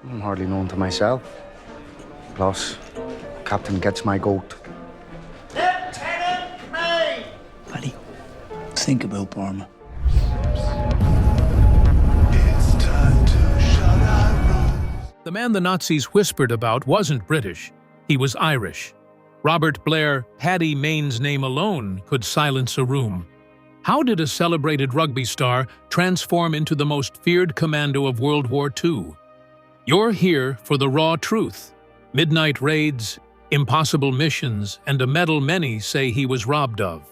I'm hardly known to myself. Plus, Captain gets my goat. Lieutenant Mayne! Paddy, think about Burma. The man the Nazis whispered about wasn't British, he was Irish. Robert Blair, Paddy Mayne's name alone could silence a room. How did a celebrated rugby star transform into the most feared commando of World War II? You're here for the raw truth. Midnight raids, impossible missions, and a medal many say he was robbed of.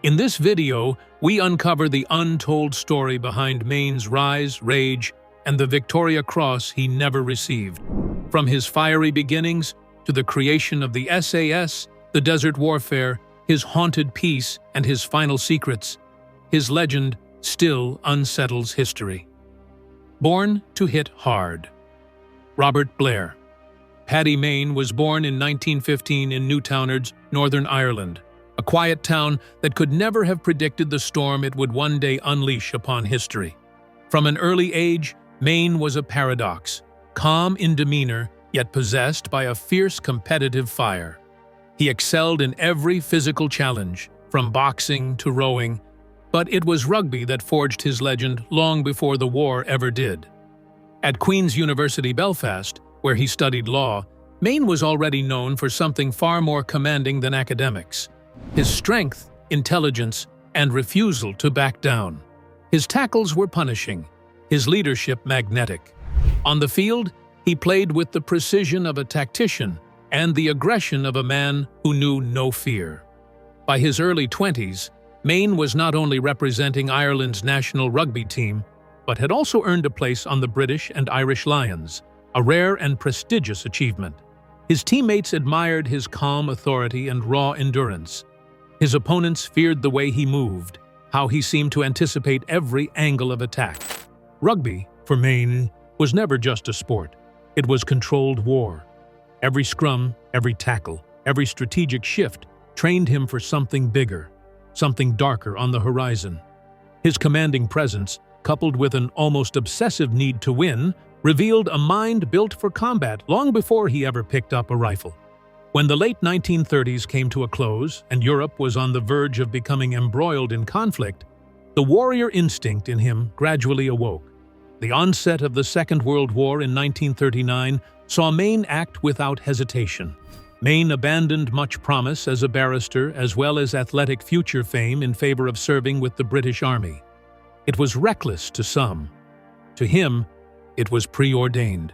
In this video, we uncover the untold story behind Mayne's rise, rage, and the Victoria Cross he never received. From his fiery beginnings to the creation of the SAS, the desert warfare, his haunted peace, and his final secrets, his legend still unsettles history. Born to hit hard. Robert Blair. Paddy Mayne was born in 1915 in Newtownards, Northern Ireland, a quiet town that could never have predicted the storm it would one day unleash upon history. From an early age, Mayne was a paradox, calm in demeanor, yet possessed by a fierce competitive fire. He excelled in every physical challenge, from boxing to rowing, but it was rugby that forged his legend long before the war ever did. At Queen's University Belfast, where he studied law, Mayne was already known for something far more commanding than academics: his strength, intelligence, and refusal to back down. His tackles were punishing, his leadership magnetic. On the field, he played with the precision of a tactician and the aggression of a man who knew no fear. By his early 20s, Mayne was not only representing Ireland's national rugby team, but had also earned a place on the British and Irish Lions, a rare and prestigious achievement. His teammates admired his calm authority and raw endurance. His opponents feared the way he moved, how he seemed to anticipate every angle of attack. Rugby, for Mayne, was never just a sport. It was controlled war. Every scrum, every tackle, every strategic shift trained him for something bigger, something darker on the horizon. His commanding presence, coupled with an almost obsessive need to win, revealed a mind built for combat long before he ever picked up a rifle. When the late 1930s came to a close and Europe was on the verge of becoming embroiled in conflict, the warrior instinct in him gradually awoke. The onset of the Second World War in 1939 saw Mayne act without hesitation. Mayne abandoned much promise as a barrister as well as athletic future fame in favor of serving with the British Army. It was reckless to some. To him, it was preordained.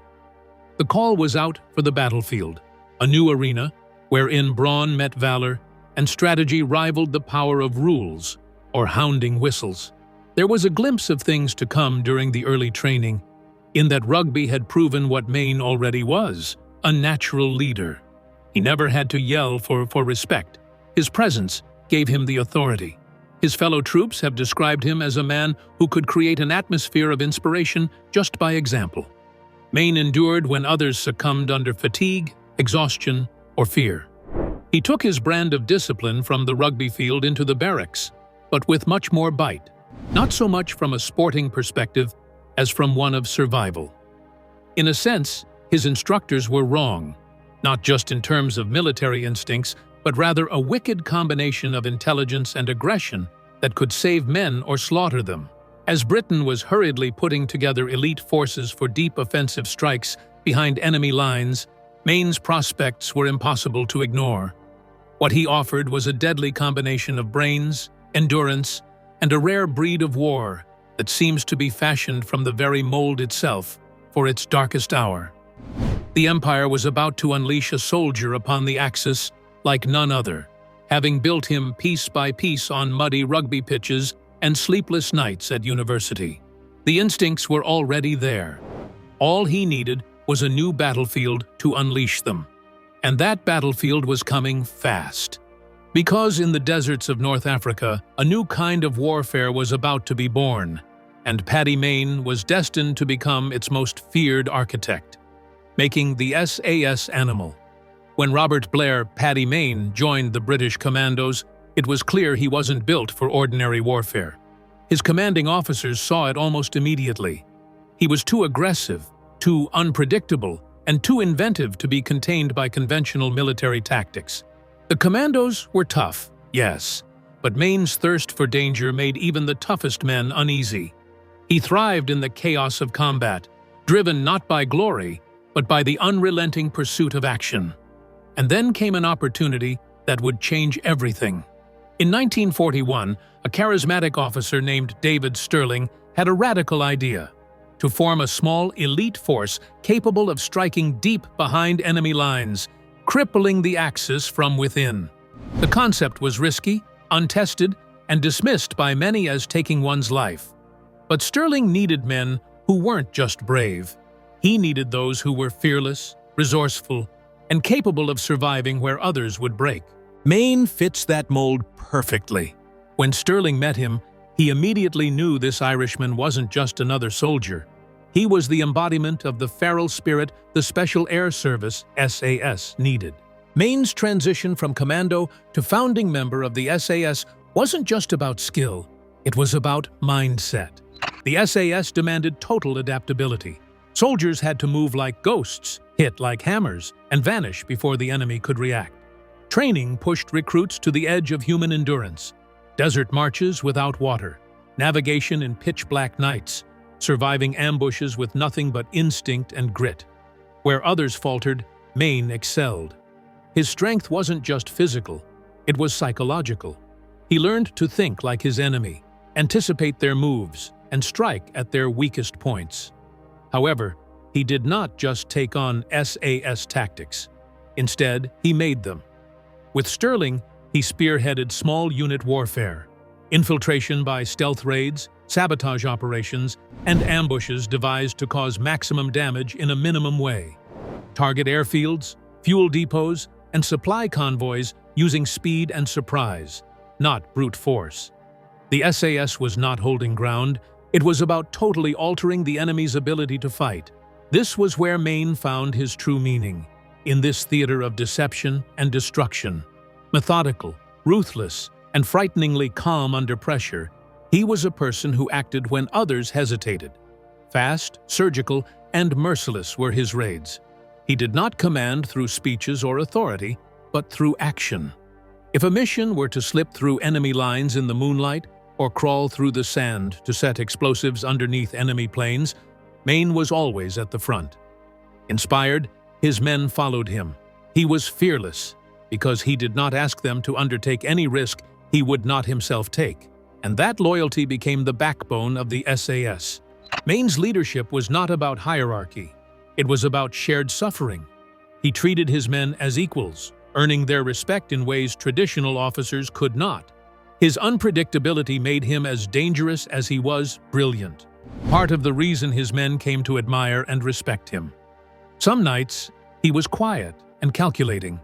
The call was out for the battlefield, a new arena wherein brawn met valor and strategy rivaled the power of rules or hounding whistles. There was a glimpse of things to come during the early training, in that rugby had proven what Mayne already was, a natural leader. He never had to yell for respect. His presence gave him the authority. His fellow troops have described him as a man who could create an atmosphere of inspiration just by example. Mayne endured when others succumbed under fatigue, exhaustion, or fear. He took his brand of discipline from the rugby field into the barracks, but with much more bite. Not so much from a sporting perspective as from one of survival. In a sense, his instructors were wrong, not just in terms of military instincts, but rather a wicked combination of intelligence and aggression that could save men or slaughter them. As Britain was hurriedly putting together elite forces for deep offensive strikes behind enemy lines, Mayne's prospects were impossible to ignore. What he offered was a deadly combination of brains, endurance, and a rare breed of war that seems to be fashioned from the very mold itself for its darkest hour. The Empire was about to unleash a soldier upon the Axis like none other, having built him piece by piece on muddy rugby pitches and sleepless nights at university. The instincts were already there. All he needed was a new battlefield to unleash them. And that battlefield was coming fast. Because in the deserts of North Africa, a new kind of warfare was about to be born, and Paddy Mayne was destined to become its most feared architect, making the SAS animal. When Robert Blair, Paddy Mayne, joined the British commandos, it was clear he wasn't built for ordinary warfare. His commanding officers saw it almost immediately. He was too aggressive, too unpredictable, and too inventive to be contained by conventional military tactics. The commandos were tough, yes, but Mayne's thirst for danger made even the toughest men uneasy. He thrived in the chaos of combat, driven not by glory, but by the unrelenting pursuit of action. And then came an opportunity that would change everything. In 1941, a charismatic officer named David Sterling had a radical idea: to form a small elite force capable of striking deep behind enemy lines, crippling the Axis from within. The concept was risky, untested, and dismissed by many as taking one's life. But Sterling needed men who weren't just brave. He needed those who were fearless, resourceful, and capable of surviving where others would break. Mayne fits that mold perfectly. When Sterling met him, he immediately knew this Irishman wasn't just another soldier. He was the embodiment of the feral spirit the Special Air Service, SAS, needed. Mayne's transition from commando to founding member of the SAS wasn't just about skill, it was about mindset. The SAS demanded total adaptability. Soldiers had to move like ghosts, hit like hammers, and vanish before the enemy could react. Training pushed recruits to the edge of human endurance. Desert marches without water, navigation in pitch-black nights, surviving ambushes with nothing but instinct and grit. Where others faltered, Mayne excelled. His strength wasn't just physical, it was psychological. He learned to think like his enemy, anticipate their moves, and strike at their weakest points. However, he did not just take on SAS tactics. Instead, he made them. With Sterling, he spearheaded small unit warfare, infiltration by stealth raids, sabotage operations, and ambushes devised to cause maximum damage in a minimum way. Target airfields, fuel depots, and supply convoys using speed and surprise, not brute force. The SAS was not holding ground, it was about totally altering the enemy's ability to fight. This was where Mayne found his true meaning, in this theater of deception and destruction. Methodical, ruthless, and frighteningly calm under pressure, he was a person who acted when others hesitated. Fast, surgical, and merciless were his raids. He did not command through speeches or authority, but through action. If a mission were to slip through enemy lines in the moonlight or crawl through the sand to set explosives underneath enemy planes, Mayne was always at the front. Inspired, his men followed him. He was fearless, because he did not ask them to undertake any risk he would not himself take. And that loyalty became the backbone of the SAS. Mayne's leadership was not about hierarchy. It was about shared suffering. He treated his men as equals, earning their respect in ways traditional officers could not. His unpredictability made him as dangerous as he was brilliant. Part of the reason his men came to admire and respect him. Some nights, he was quiet and calculating.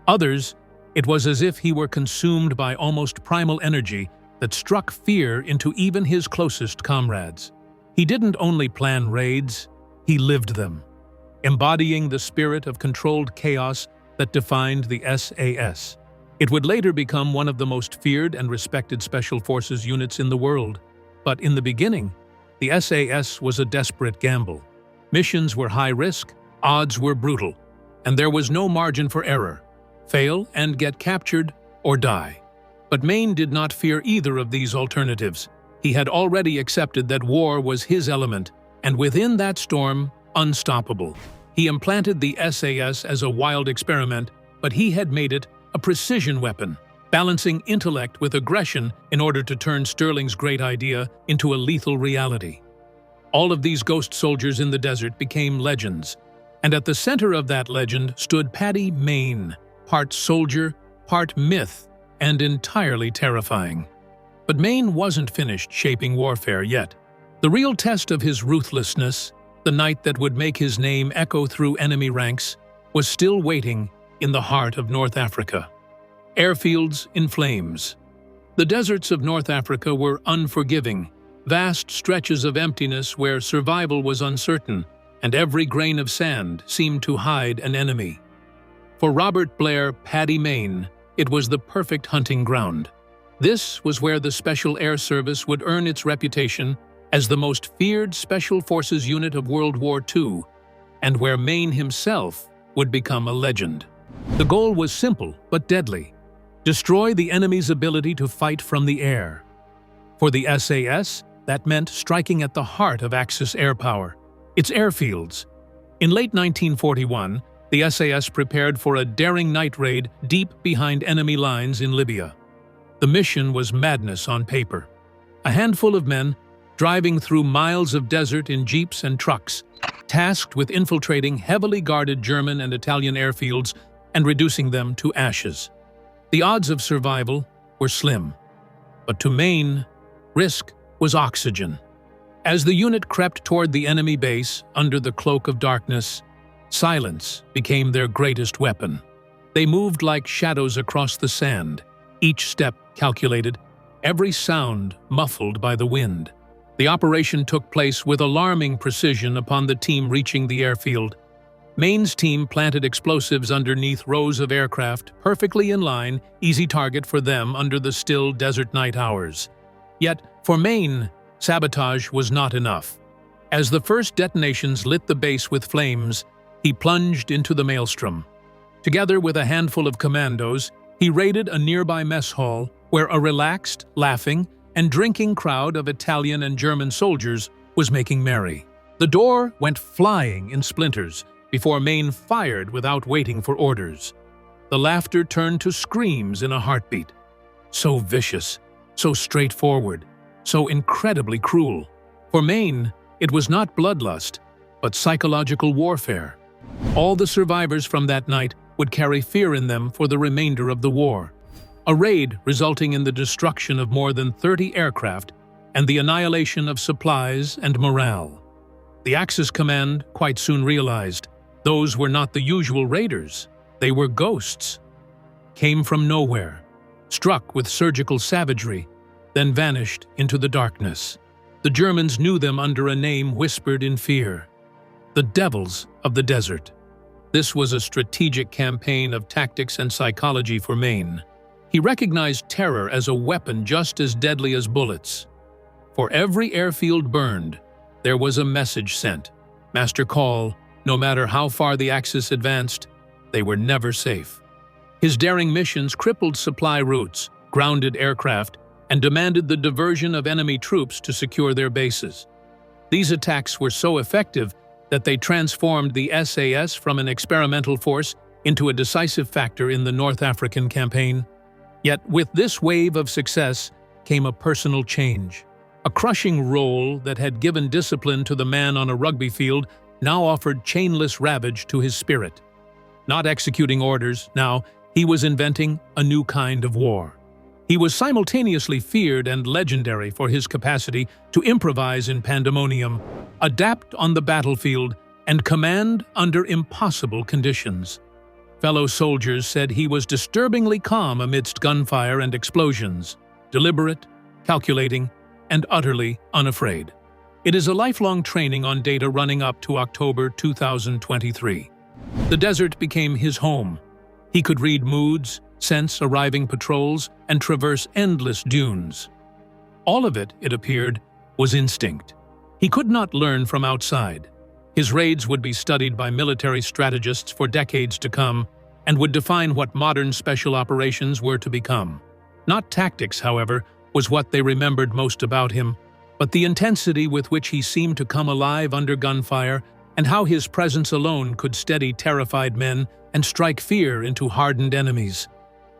Others, it was as if he were consumed by almost primal energy that struck fear into even his closest comrades. He didn't only plan raids, he lived them, embodying the spirit of controlled chaos that defined the SAS. It would later become one of the most feared and respected special forces units in the world. But in the beginning, the SAS was a desperate gamble. Missions were high risk, odds were brutal, and there was no margin for error. Fail and get captured or die. But Mayne did not fear either of these alternatives. He had already accepted that war was his element, and within that storm, unstoppable. He implanted the SAS as a wild experiment, but he had made it a precision weapon, balancing intellect with aggression in order to turn Sterling's great idea into a lethal reality. All of these ghost soldiers in the desert became legends, and at the center of that legend stood Paddy Mayne, part soldier, part myth, and entirely terrifying. But Mayne wasn't finished shaping warfare yet. The real test of his ruthlessness, the night that would make his name echo through enemy ranks, was still waiting in the heart of North Africa. Airfields in flames. The deserts of North Africa were unforgiving, vast stretches of emptiness where survival was uncertain, and every grain of sand seemed to hide an enemy. For Robert Blair, Paddy Mayne, it was the perfect hunting ground. This was where the Special Air Service would earn its reputation as the most feared Special Forces unit of World War II, and where Mayne himself would become a legend. The goal was simple but deadly: destroy the enemy's ability to fight from the air. For the SAS, that meant striking at the heart of Axis air power, its airfields. In late 1941, the SAS prepared for a daring night raid deep behind enemy lines in Libya. The mission was madness on paper. A handful of men, driving through miles of desert in jeeps and trucks, tasked with infiltrating heavily guarded German and Italian airfields and reducing them to ashes. The odds of survival were slim. But to Mayne, risk was oxygen. As the unit crept toward the enemy base under the cloak of darkness, silence became their greatest weapon. They moved like shadows across the sand, each step calculated, every sound muffled by the wind. The operation took place with alarming precision upon the team reaching the airfield. Mayne's team planted explosives underneath rows of aircraft, perfectly in line, easy target for them under the still desert night hours. Yet, for Mayne, sabotage was not enough. As the first detonations lit the base with flames, he plunged into the maelstrom. Together with a handful of commandos, he raided a nearby mess hall where a relaxed, laughing, and drinking crowd of Italian and German soldiers was making merry. The door went flying in splinters before Mayne fired without waiting for orders. The laughter turned to screams in a heartbeat. So vicious, so straightforward, so incredibly cruel. For Mayne, it was not bloodlust, but psychological warfare. All the survivors from that night would carry fear in them for the remainder of the war. A raid resulting in the destruction of more than 30 aircraft and the annihilation of supplies and morale. The Axis command quite soon realized those were not the usual raiders. They were ghosts. Came from nowhere, struck with surgical savagery, then vanished into the darkness. The Germans knew them under a name whispered in fear: the Devils of the Desert. This was a strategic campaign of tactics and psychology for Mayne. He recognized terror as a weapon just as deadly as bullets. For every airfield burned, there was a message sent. Master call, no matter how far the Axis advanced, they were never safe. His daring missions crippled supply routes, grounded aircraft, and demanded the diversion of enemy troops to secure their bases. These attacks were so effective that they transformed the SAS from an experimental force into a decisive factor in the North African campaign. Yet with this wave of success came a personal change. A crushing role that had given discipline to the man on a rugby field now offered chainless ravage to his spirit. Not executing orders, now he was inventing a new kind of war. He was simultaneously feared and legendary for his capacity to improvise in pandemonium, adapt on the battlefield, and command under impossible conditions. Fellow soldiers said he was disturbingly calm amidst gunfire and explosions, deliberate, calculating, and utterly unafraid. It is a lifelong training on data running up to October 2023. The desert became his home. He could read moods, sense arriving patrols, and traverse endless dunes. All of it, it appeared, was instinct. He could not learn from outside. His raids would be studied by military strategists for decades to come and would define what modern special operations were to become. Not tactics, however, was what they remembered most about him, but the intensity with which he seemed to come alive under gunfire and how his presence alone could steady terrified men and strike fear into hardened enemies.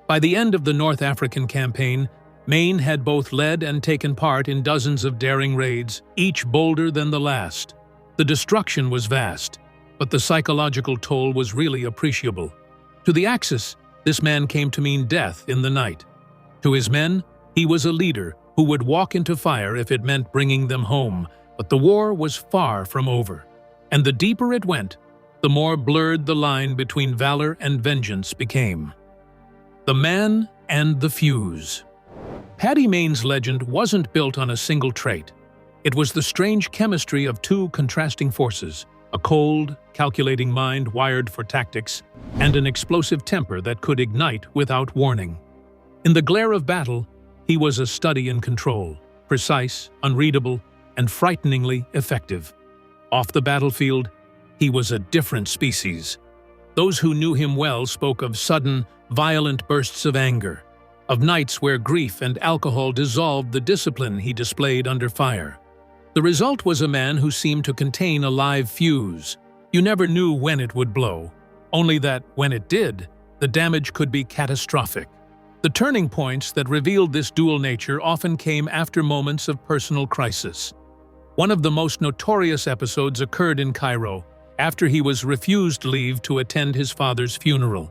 By the end of the North African campaign, Mayne had both led and taken part in dozens of daring raids, each bolder than the last. The destruction was vast, but the psychological toll was really appreciable. To the Axis, this man came to mean death in the night. To his men, he was a leader who would walk into fire if it meant bringing them home, but the war was far from over. And the deeper it went, the more blurred the line between valor and vengeance became. The Man and the Fuse. Paddy Mayne's legend wasn't built on a single trait. It was the strange chemistry of two contrasting forces, a cold, calculating mind wired for tactics, and an explosive temper that could ignite without warning. In the glare of battle, he was a study in control, precise, unreadable, and frighteningly effective. Off the battlefield, he was a different species. Those who knew him well spoke of sudden, violent bursts of anger, of nights where grief and alcohol dissolved the discipline he displayed under fire. The result was a man who seemed to contain a live fuse. You never knew when it would blow, only that, when it did, the damage could be catastrophic. The turning points that revealed this dual nature often came after moments of personal crisis. One of the most notorious episodes occurred in Cairo, after he was refused leave to attend his father's funeral.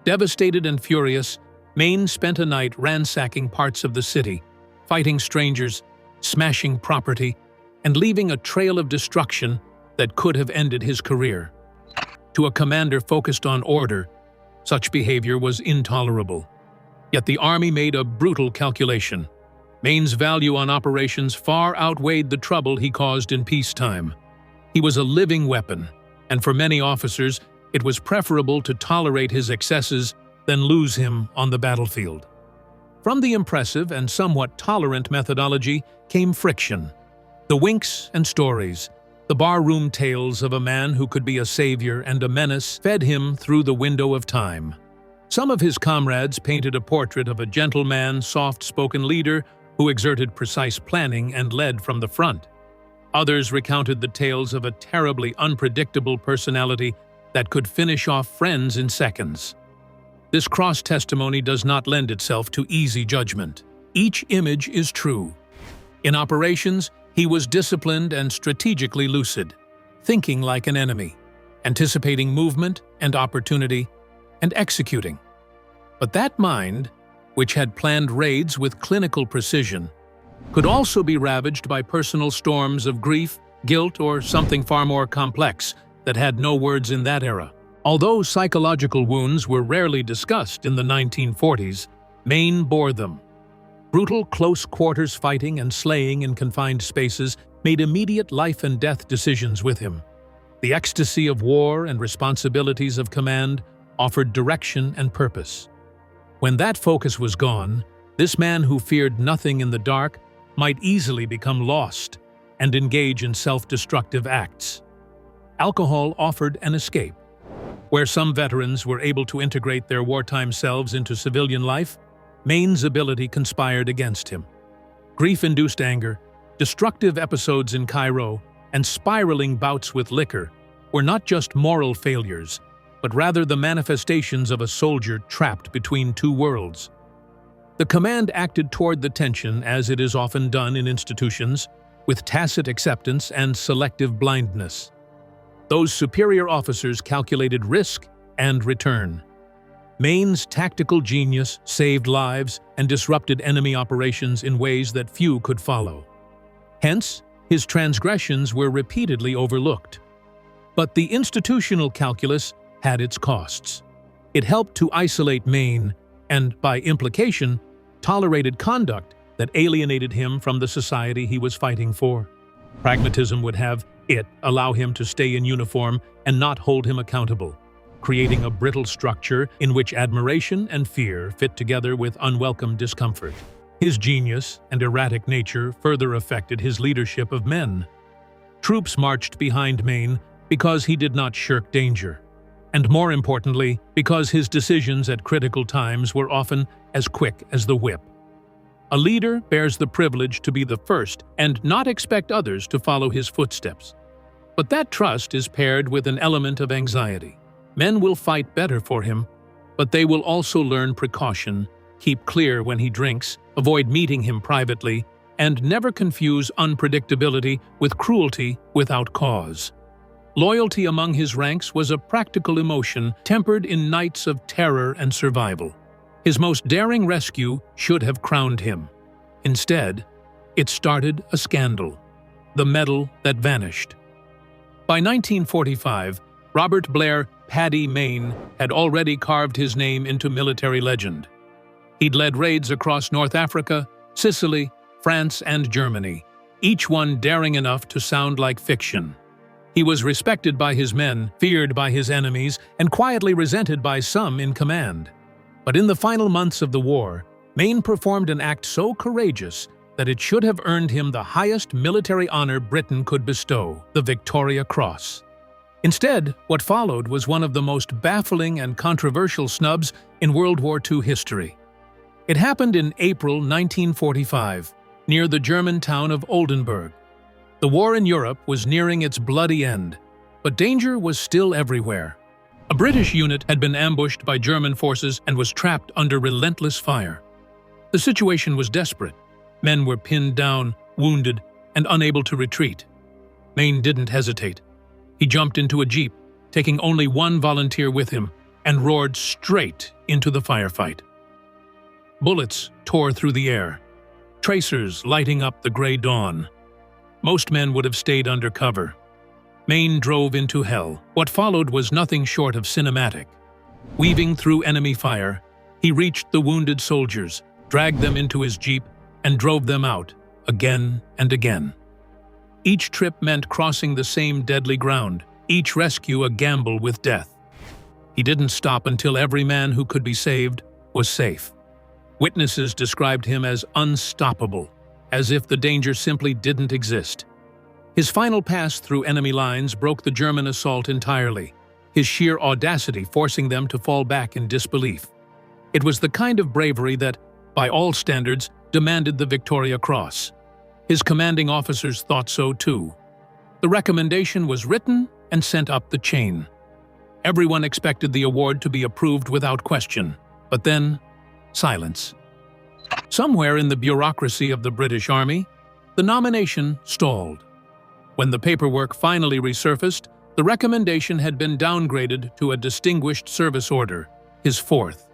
Devastated and furious, Mayne spent a night ransacking parts of the city, fighting strangers, smashing property, and leaving a trail of destruction that could have ended his career. To a commander focused on order, such behavior was intolerable. Yet the army made a brutal calculation. Mayne's value on operations far outweighed the trouble he caused in peacetime. He was a living weapon, and for many officers, it was preferable to tolerate his excesses than lose him on the battlefield. From the impressive and somewhat tolerant methodology came friction. The winks and stories, the barroom tales of a man who could be a savior and a menace fed him through the window of time. Some of his comrades painted a portrait of a gentleman, soft-spoken leader who exerted precise planning and led from the front. Others recounted the tales of a terribly unpredictable personality that could finish off friends in seconds. This cross-testimony does not lend itself to easy judgment. Each image is true. In operations, he was disciplined and strategically lucid, thinking like an enemy, anticipating movement and opportunity, and executing. But that mind, which had planned raids with clinical precision, could also be ravaged by personal storms of grief, guilt, or something far more complex that had no words in that era. Although psychological wounds were rarely discussed in the 1940s, Mayne bore them. Brutal close-quarters fighting and slaying in confined spaces made immediate life-and-death decisions with him. The ecstasy of war and responsibilities of command offered direction and purpose. When that focus was gone, this man who feared nothing in the dark might easily become lost and engage in self-destructive acts. Alcohol offered an escape. Where some veterans were able to integrate their wartime selves into civilian life, Mayne's ability conspired against him. Grief-induced anger, destructive episodes in Cairo, and spiraling bouts with liquor were not just moral failures, but rather the manifestations of a soldier trapped between two worlds. The command acted toward the tension as it is often done in institutions, with tacit acceptance and selective blindness. Those superior officers calculated risk and return. Mayne's tactical genius saved lives and disrupted enemy operations in ways that few could follow. Hence, his transgressions were repeatedly overlooked. But the institutional calculus had its costs. It helped to isolate Mayne and, by implication, tolerated conduct that alienated him from the society he was fighting for. Pragmatism would have it allow him to stay in uniform and not hold him accountable, creating a brittle structure in which admiration and fear fit together with unwelcome discomfort. His genius and erratic nature further affected his leadership of men. Troops marched behind Mayne because he did not shirk danger, and more importantly, because his decisions at critical times were often as quick as the whip. A leader bears the privilege to be the first and not expect others to follow his footsteps. But that trust is paired with an element of anxiety. Men will fight better for him, but they will also learn precaution, keep clear when he drinks, avoid meeting him privately, and never confuse unpredictability with cruelty without cause. Loyalty among his ranks was a practical emotion tempered in nights of terror and survival. His most daring rescue should have crowned him. Instead, it started a scandal, the medal that vanished. By 1945, Robert Blair Paddy Mayne had already carved his name into military legend. He'd led raids across North Africa, Sicily, France, and Germany, each one daring enough to sound like fiction. He was respected by his men, feared by his enemies, and quietly resented by some in command. But in the final months of the war, Mayne performed an act so courageous that it should have earned him the highest military honor Britain could bestow, the Victoria Cross. Instead, what followed was one of the most baffling and controversial snubs in World War II history. It happened in April 1945, near the German town of Oldenburg. The war in Europe was nearing its bloody end, but danger was still everywhere. A British unit had been ambushed by German forces and was trapped under relentless fire. The situation was desperate. Men were pinned down, wounded, and unable to retreat. Mayne didn't hesitate. He jumped into a jeep, taking only one volunteer with him, and roared straight into the firefight. Bullets tore through the air, tracers lighting up the gray dawn. Most men would have stayed under cover. Mayne drove into hell. What followed was nothing short of cinematic. Weaving through enemy fire, he reached the wounded soldiers, dragged them into his jeep, and drove them out, again and again. Each trip meant crossing the same deadly ground, each rescue a gamble with death. He didn't stop until every man who could be saved was safe. Witnesses described him as unstoppable, as if the danger simply didn't exist. His final pass through enemy lines broke the German assault entirely, his sheer audacity forcing them to fall back in disbelief. It was the kind of bravery that, by all standards, demanded the Victoria Cross. His commanding officers thought so too. The recommendation was written and sent up the chain. Everyone expected the award to be approved without question, but then, silence. Somewhere in the bureaucracy of the British Army, the nomination stalled. When the paperwork finally resurfaced, the recommendation had been downgraded to a Distinguished Service Order, his fourth.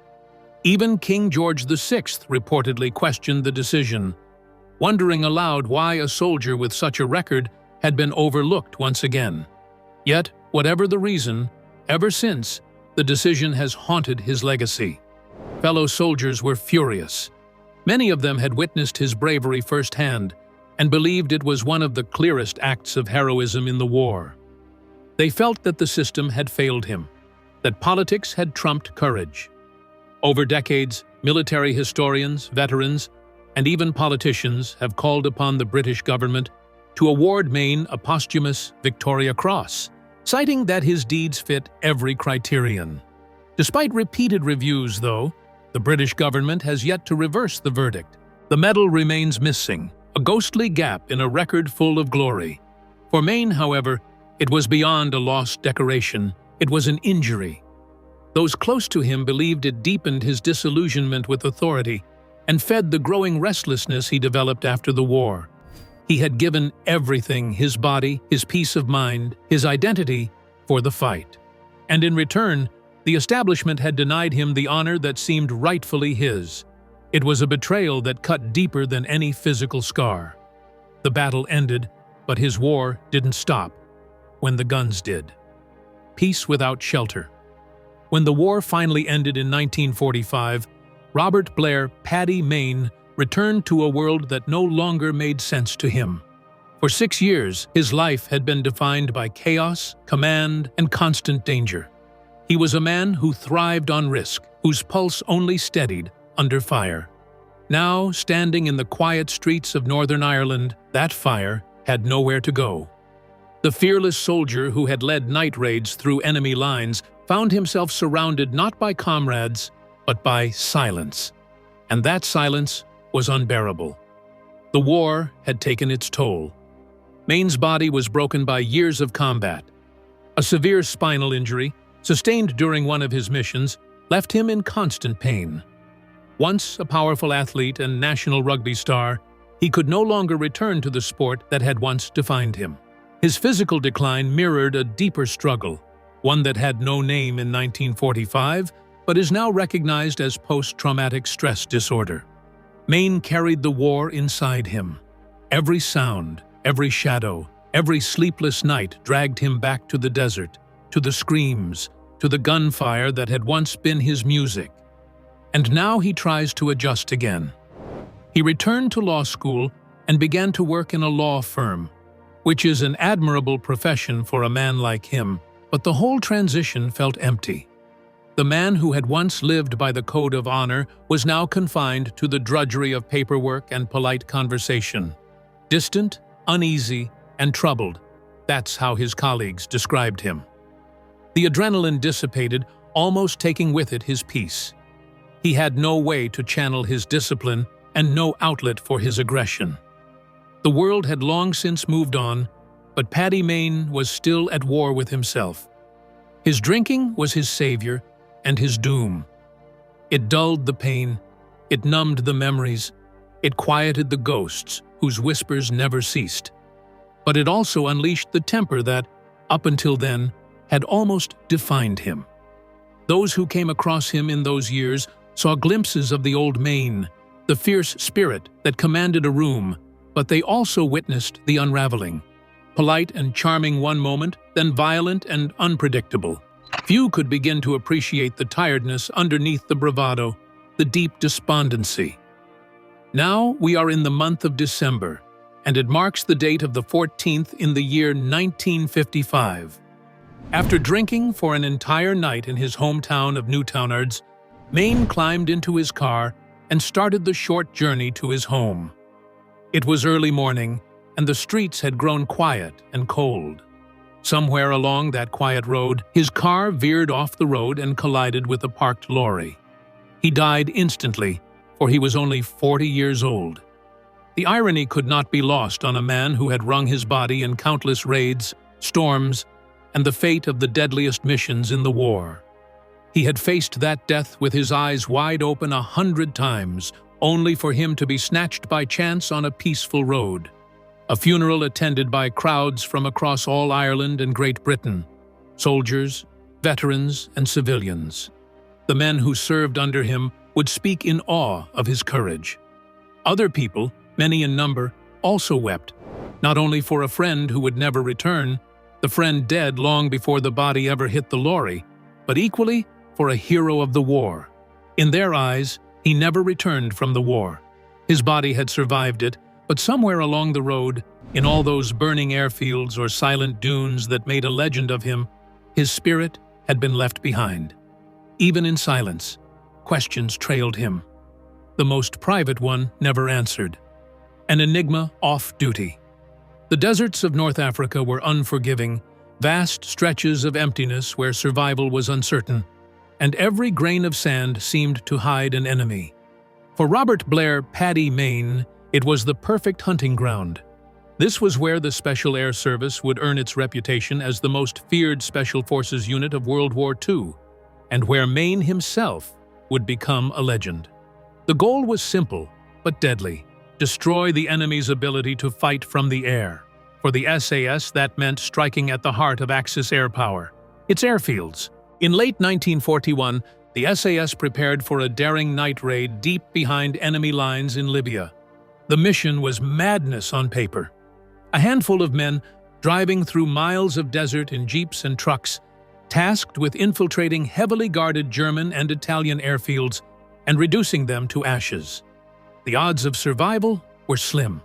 Even King George VI reportedly questioned the decision, wondering aloud why a soldier with such a record had been overlooked once again. Yet, whatever the reason, ever since, the decision has haunted his legacy. Fellow soldiers were furious. Many of them had witnessed his bravery firsthand and believed it was one of the clearest acts of heroism in the war. They felt that the system had failed him, that politics had trumped courage. Over decades, military historians, veterans, and even politicians have called upon the British government to award Mayne a posthumous Victoria Cross, citing that his deeds fit every criterion. Despite repeated reviews, though, the British government has yet to reverse the verdict. The medal remains missing, a ghostly gap in a record full of glory. For Mayne, however, it was beyond a lost decoration. It was an injury. Those close to him believed it deepened his disillusionment with authority and fed the growing restlessness he developed after the war. He had given everything, his body, his peace of mind, his identity, for the fight. And in return, the establishment had denied him the honor that seemed rightfully his. It was a betrayal that cut deeper than any physical scar. The battle ended, but his war didn't stop when the guns did. Peace without shelter. When the war finally ended in 1945, Robert Blair, Paddy Mayne, returned to a world that no longer made sense to him. For 6 years, his life had been defined by chaos, command, and constant danger. He was a man who thrived on risk, whose pulse only steadied under fire. Now, standing in the quiet streets of Northern Ireland, that fire had nowhere to go. The fearless soldier who had led night raids through enemy lines found himself surrounded not by comrades, but by silence. And that silence was unbearable. The war had taken its toll. Mayne's body was broken by years of combat. A severe spinal injury, sustained during one of his missions, left him in constant pain. Once a powerful athlete and national rugby star, he could no longer return to the sport that had once defined him. His physical decline mirrored a deeper struggle, one that had no name in 1945, but is now recognized as post-traumatic stress disorder. Mayne carried the war inside him. Every sound, every shadow, every sleepless night dragged him back to the desert, to the screams, to the gunfire that had once been his music. And now he tries to adjust again. He returned to law school and began to work in a law firm, which is an admirable profession for a man like him, but the whole transition felt empty. The man who had once lived by the code of honor was now confined to the drudgery of paperwork and polite conversation. Distant, uneasy, and troubled, that's how his colleagues described him. The adrenaline dissipated, almost taking with it his peace. He had no way to channel his discipline and no outlet for his aggression. The world had long since moved on, but Paddy Mayne was still at war with himself. His drinking was his savior and his doom. It dulled the pain, it numbed the memories, it quieted the ghosts whose whispers never ceased. But it also unleashed the temper that, up until then, had almost defined him. Those who came across him in those years saw glimpses of the old Mayne, the fierce spirit that commanded a room, but they also witnessed the unraveling. Polite and charming one moment, then violent and unpredictable. Few could begin to appreciate the tiredness underneath the bravado, the deep despondency. Now we are in the month of December, and it marks the date of the 14th in the year 1955. After drinking for an entire night in his hometown of Newtownards, Mayne climbed into his car and started the short journey to his home. It was early morning, and the streets had grown quiet and cold. Somewhere along that quiet road, his car veered off the road and collided with a parked lorry. He died instantly, for he was only 40 years old. The irony could not be lost on a man who had wrung his body in countless raids, storms, and the fate of the deadliest missions in the war. He had faced that death with his eyes wide open 100 times, only for him to be snatched by chance on a peaceful road. A funeral attended by crowds from across all Ireland and Great Britain, soldiers, veterans, and civilians. The men who served under him would speak in awe of his courage. Other people, many in number, also wept, not only for a friend who would never return, the friend dead long before the body ever hit the lorry, but equally for a hero of the war. In their eyes, he never returned from the war. His body had survived it, but somewhere along the road, in all those burning airfields or silent dunes that made a legend of him, his spirit had been left behind. Even in silence, questions trailed him. The most private one never answered. An enigma off duty. The deserts of North Africa were unforgiving, vast stretches of emptiness where survival was uncertain, and every grain of sand seemed to hide an enemy. For Robert Blair Paddy Mayne, it was the perfect hunting ground. This was where the Special Air Service would earn its reputation as the most feared Special Forces unit of World War II, and where Mayne himself would become a legend. The goal was simple, but deadly: destroy the enemy's ability to fight from the air. For the SAS, that meant striking at the heart of Axis air power, its airfields. In late 1941, the SAS prepared for a daring night raid deep behind enemy lines in Libya. The mission was madness on paper. A handful of men, driving through miles of desert in jeeps and trucks, tasked with infiltrating heavily guarded German and Italian airfields and reducing them to ashes. The odds of survival were slim.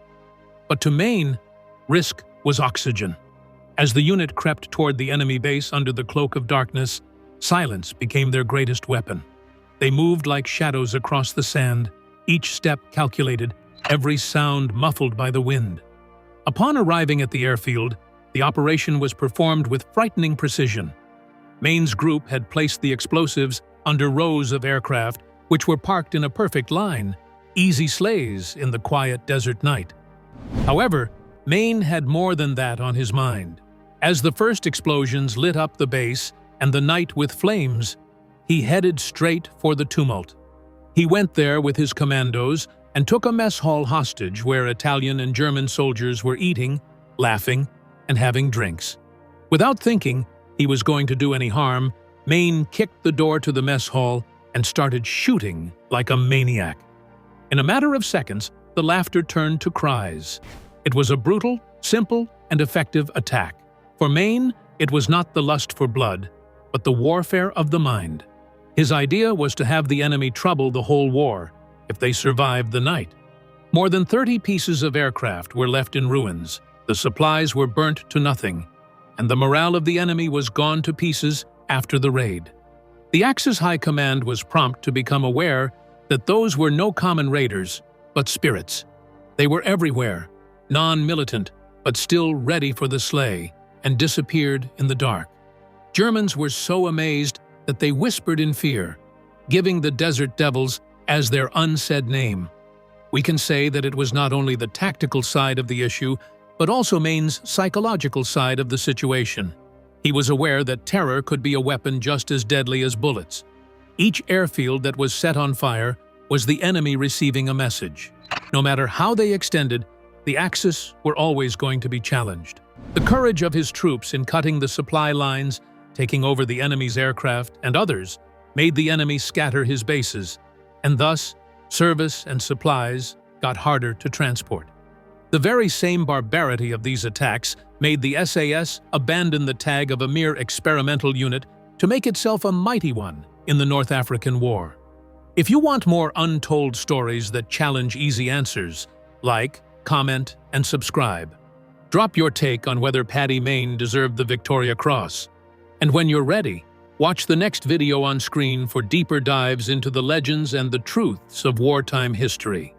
But to Mayne, risk was oxygen. As the unit crept toward the enemy base under the cloak of darkness, silence became their greatest weapon. They moved like shadows across the sand, each step calculated, every sound muffled by the wind. Upon arriving at the airfield, the operation was performed with frightening precision. Mayne's group had placed the explosives under rows of aircraft, which were parked in a perfect line, easy sleighs in the quiet desert night. However, Mayne had more than that on his mind. As the first explosions lit up the base and the night with flames, he headed straight for the tumult. He went there with his commandos and took a mess hall hostage where Italian and German soldiers were eating, laughing, and having drinks. Without thinking he was going to do any harm, Mayne kicked the door to the mess hall and started shooting like a maniac. In a matter of seconds, the laughter turned to cries. It was a brutal, simple, and effective attack. For Mayne, it was not the lust for blood, but the warfare of the mind. His idea was to have the enemy trouble the whole war, if they survived the night. More than 30 pieces of aircraft were left in ruins, the supplies were burnt to nothing, and the morale of the enemy was gone to pieces after the raid. The Axis High Command was prompt to become aware that those were no common raiders, but spirits. They were everywhere, non-militant, but still ready for the slay, and disappeared in the dark. Germans were so amazed that they whispered in fear, giving the Desert Devils as their unsaid name. We can say that it was not only the tactical side of the issue, but also Mayne's psychological side of the situation. He was aware that terror could be a weapon just as deadly as bullets. Each airfield that was set on fire was the enemy receiving a message. No matter how they extended, the Axis were always going to be challenged. The courage of his troops in cutting the supply lines, taking over the enemy's aircraft, and others made the enemy scatter his bases, and thus service and supplies got harder to transport. The very same barbarity of these attacks made the SAS abandon the tag of a mere experimental unit to make itself a mighty one in the North African War. If you want more untold stories that challenge easy answers, like, comment, and subscribe. Drop your take on whether Paddy Mayne deserved the Victoria Cross. And when you're ready, watch the next video on screen for deeper dives into the legends and the truths of wartime history.